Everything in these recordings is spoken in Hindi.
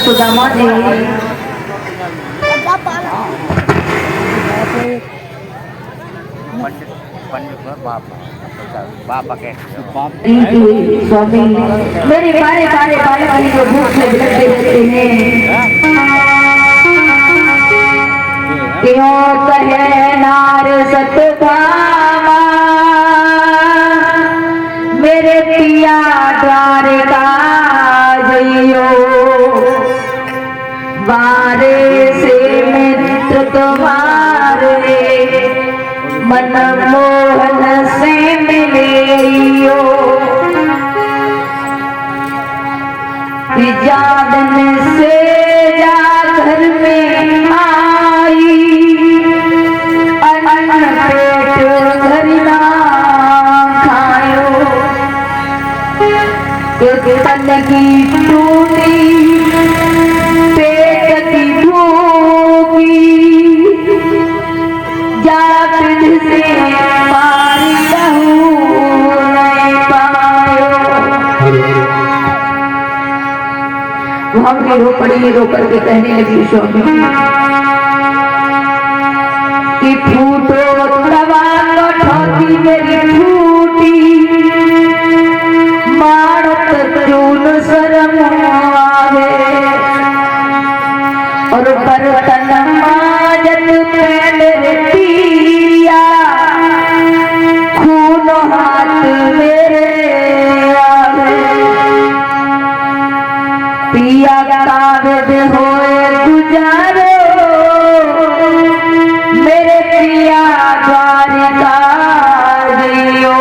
सुदामा ने स्वामी मेरे बारे बारे बारे वाली जो भूख से बिलखते रहते हैं क्यों कहे नार सतभामा मेरे पिया द्वारका जइयो बारे से मित्र तुम्हारे मनमोहन से मिलियो जादन से जा घर में आई अन्न पेट घर ना खायो तन की टूटी पेट की भूखी जात से पारी रहू नहीं पायो। हमने रो पड़ी रो करके कहने लगी स्वामी कि फूटो तवा ठोकी मेरी फूटी मारत चून शर्म आवे और बर्तन माजत पैन पिया खून हाथ मेरे आवे पिया कागज होए गुजारो मेरे पिया द्वारिका जइयो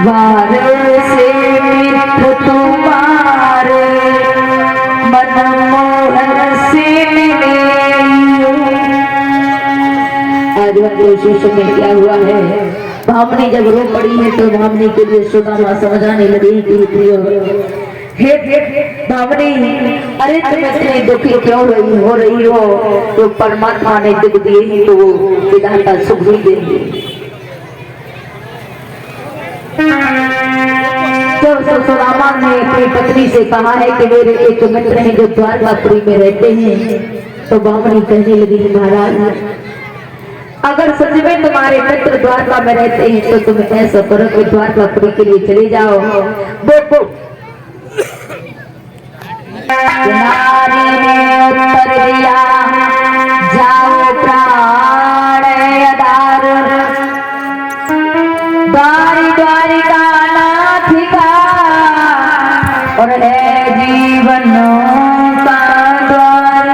वारे से मित्र तुम्हारे मनमोहन से मिलियो। आज शिष्य में क्या हुआ है भामनी जब रो पड़ी है तो भामनी के लिए सुदामा समझाने लगी कि हे भामनी अरे तुम इतनी दुखी क्यों हो रही हो तो परमात्मा ने दुख दिए ही तो वो विधाता सुख भी देंगे। तो सुदामा ने अपनी पत्नी से कहा है कि मेरे एक मित्र हैं जो द्वारकापुरी में रहते हैं। तो भामनी कहने लगी महाराज अगर सच में तुम्हारे मित्र द्वारका में रहते हैं तो तुम ऐसा करो कि द्वारकापुरी के लिए चले जाओ। वो नारी ने उत्तर दिया जाओ प्राण आधार द्वारी द्वारिका नाथिका और है जीवन का द्वार।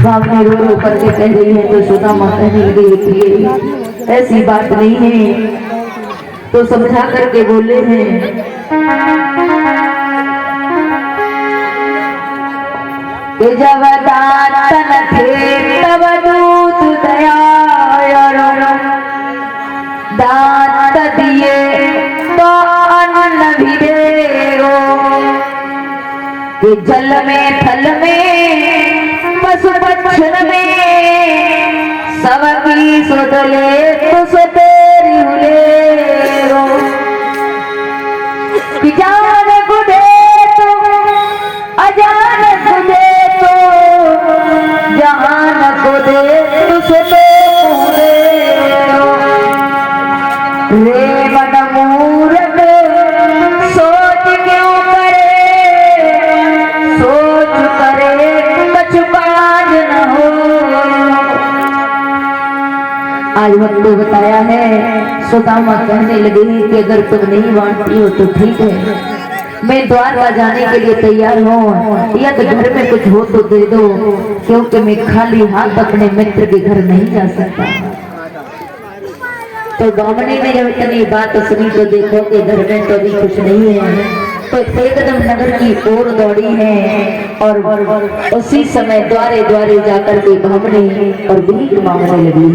भावनी रो रो करके कह रही है तो सुदामा कहने लगी ऐसी बात नहीं है। तो समझा करके बोले हैं जब दातन थे तब दूत दया दात दिए तो अन्न भी देगो कि जल में थल में पशु पक्षण में सबकी सुध ले तो सुतेरी हुले कि जान बुधे तो अजान बुधे जहान को दे तुझे रे मन मूर्ख सोच क्यों करे सोच करे कुछ बाज न हो। आज वक्त बताया है सुदामा कहने लगी कि अगर तुम नहीं मानती हो तो ठीक है मैं द्वारका जाने के लिए तैयार हूँ या तो घर में कुछ हो तो दे दो क्योंकि मैं खाली हाथ अपने मित्र के घर नहीं जा सकता। तो भामनी ने जब इतनी बात सुनी तो देखो कि घर में तो अभी कुछ नहीं है तो एकदम नगर की ओर दौड़ी है और उसी समय द्वारे द्वारे जाकर के भामनी और भीख मांगने लगी।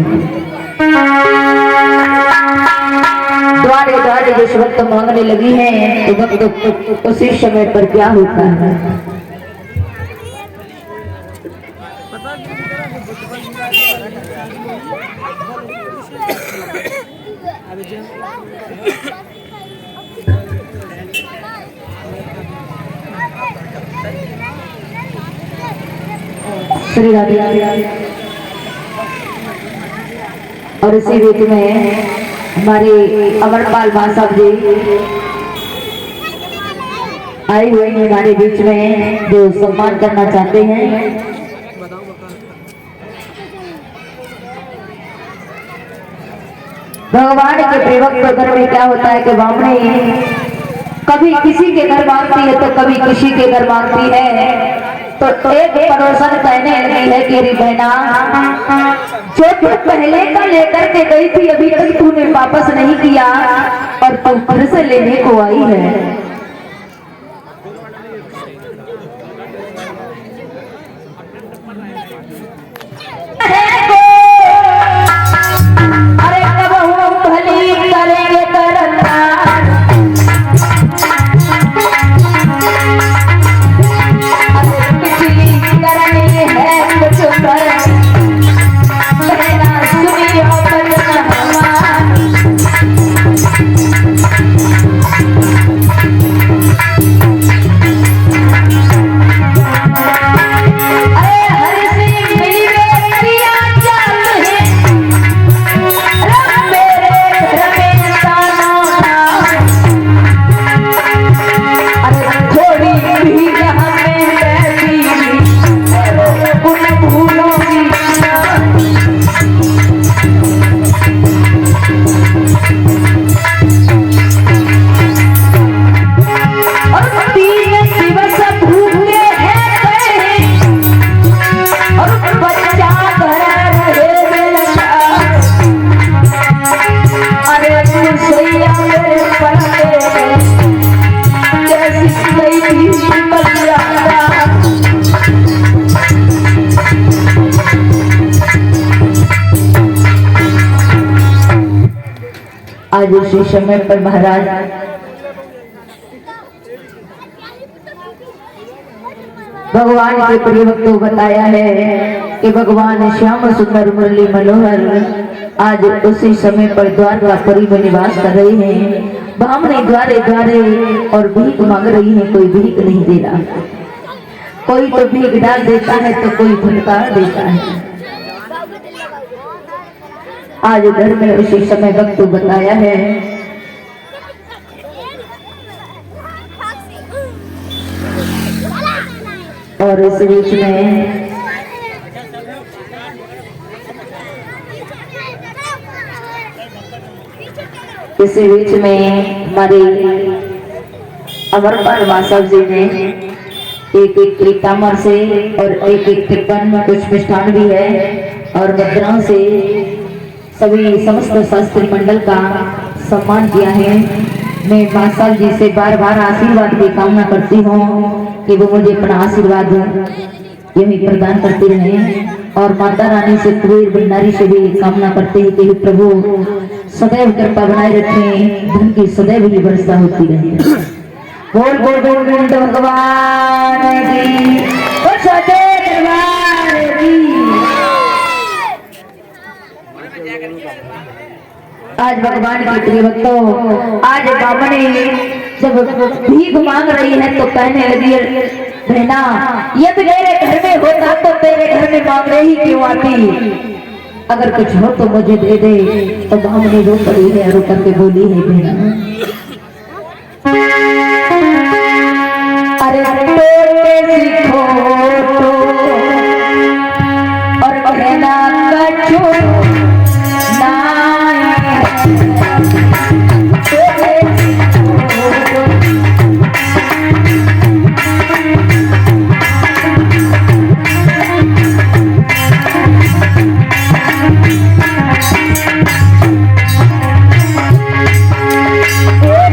द्वारे द्वारे जिस वक्त मांगने लगी है तो वक्त उसी समय पर क्या होता है श्री राधे। और इसी बीच में हमारे अमरपाल मां साहब जी आए हुए हैं हमारे बीच में, जो सम्मान करना चाहते हैं। भगवान के प्रेमक के घर में क्या होता है कि बामणी कभी किसी के घर मांगती है तो कभी किसी के घर मांगती है। तो एक पड़ोसन कहने लगी है कि अरे बहना, जो तू पहले का लेकर के गई थी अभी तक तूने वापस नहीं किया और तू फिर से लेने को आई है। अरे कब हम भली करेंगे करना, आज उसी समय पर महाराज भगवान के प्रेमक को बताया है कि भगवान श्याम सुंदर मुरली मनोहर आज उसी समय पर द्वारकापुरी में निवास कर रहे हैं। बामणी द्वारे द्वारे और भीख मांग रही है, कोई भीख नहीं दे रहा। कोई तो भीख डाल देता है तो कोई फटकार देता है। आज घर में उसी समय वक्त बताया है। और इस बीच में हमारे अमरपाल मां साहब जी ने एक तामर से और एक तिरपन कुछ मिष्ठान भी है और मुद्राओं से सभी समस्त शास्त्री मंडल का सम्मान किया है। मैं मां साहब जी से बार बार आशीर्वाद की कामना करती हूँ कि वो मुझे अपना आशीर्वाद यही प्रदान करते रहे। और माता रानी से कुबेर भंडारी से भी कामना करते हैं कि प्रभु सदैव कृपा बनाए रखें, धन की सदैव ही वर्षा होती रहे। बोल बोल गोविंद भगवान की, आज भगवान के प्रिय भक्तों, आज बामणी जब भीख मांग रही है तो कहने लगी बहना, ये तो मेरे घर में होता तो तेरे घर में मांग रही क्यों आती, अगर कुछ हो तो मुझे दे दे। तो बामणी रो पड़ी है, रो करके बोली है बहना, अरे सीखो तो और कहना कछू Oh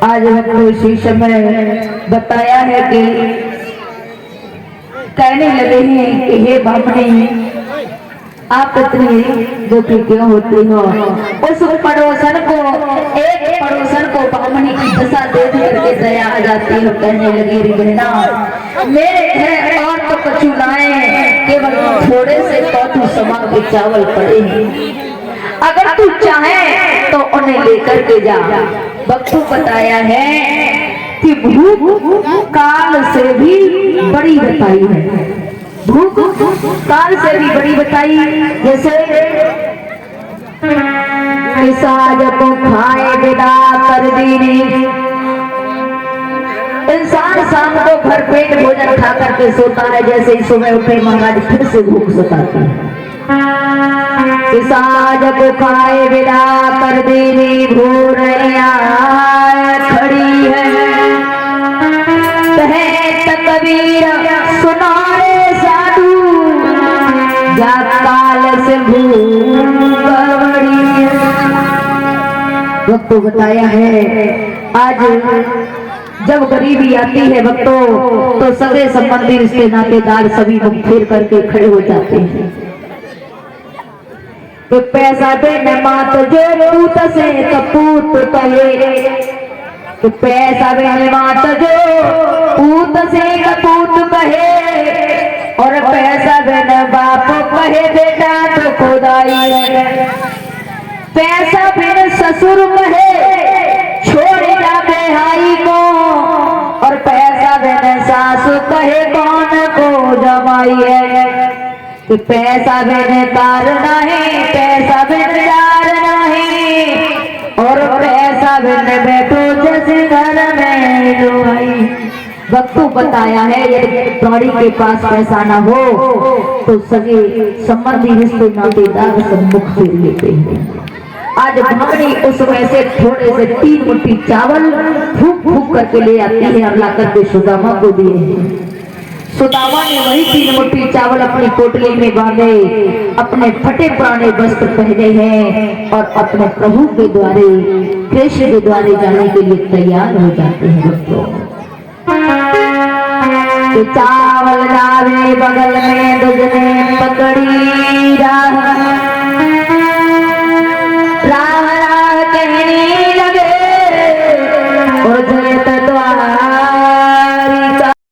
आज हमको इसी समय बताया है कि कहने लगे हैं कि हे ब्राह्मणी, आप इतनी दुखी क्यों होती हो? उस पड़ोसन को, एक पड़ोसन को ब्राह्मणी की दशा देख करके दया आ जाती है। कहने लगी रे बहना, मेरे घर और तो कुछ लाए, केवल थोड़े से तो समा के चावल पड़े हैं, अगर तू चाहे तो उन्हें लेकर के जा। वक्त बताया है कि भूख काल से भी बड़ी बताई है, भूख काल से भी बड़ी बताई। जैसे साज को खाए विदा कर दीनी, इंसान शाम को भरपेट भोजन खा करके सोता है, जैसे ही सुबह उठे महाराज फिर से भूख सताती है। साज को खाए विदा कर दीनी, भोर खड़ी है कबीर सुनारे साधु, जा काल से वक्त तो बताया है। आज जब गरीबी आती है वक्तों, तो सगे संबंधी रिश्ते नातेदार सभी मुख फेर करके खड़े हो जाते हैं। तो पैसा देने मात जो पूत से कपूत कहे, तो पैसा देने मात जो पूत से कपूत कहे, और पैसा देने बाप कहे बेटा तो खुदाई है। पैसा बिन ससुर कहे छोड़ जा बेहाई को, और पैसा बिन सासु कहे कौन को जमाई है। कि पैसा बिन कार नहीं, पैसा बिन यार नहीं, और पैसा बिन बैठो जैसे घर में जो भाई। वक्त बताया है यदि प्राणी के पास पैसा ना हो तो सगे संबंधी रिश्ते नातेदार सब मुख फेर लेते हैं। आज ब्राह्मणी उस वैसे थोड़े से 3 मुट्ठी चावल फूक फूक करके ले आती है और ला करके सुदामा को दिए हैं। सुदामा ने वही 3 मुट्ठी चावल अपनी पोटली में बांधे, अपने फटे पुराने वस्त्र पहने हैं और अपने प्रभु के द्वारे, कृष्ण के द्वारे जाने के लिए तैयार हो जाते हैं। दोस्तों चावल लावे बगल में दुजने पकड़ी राह,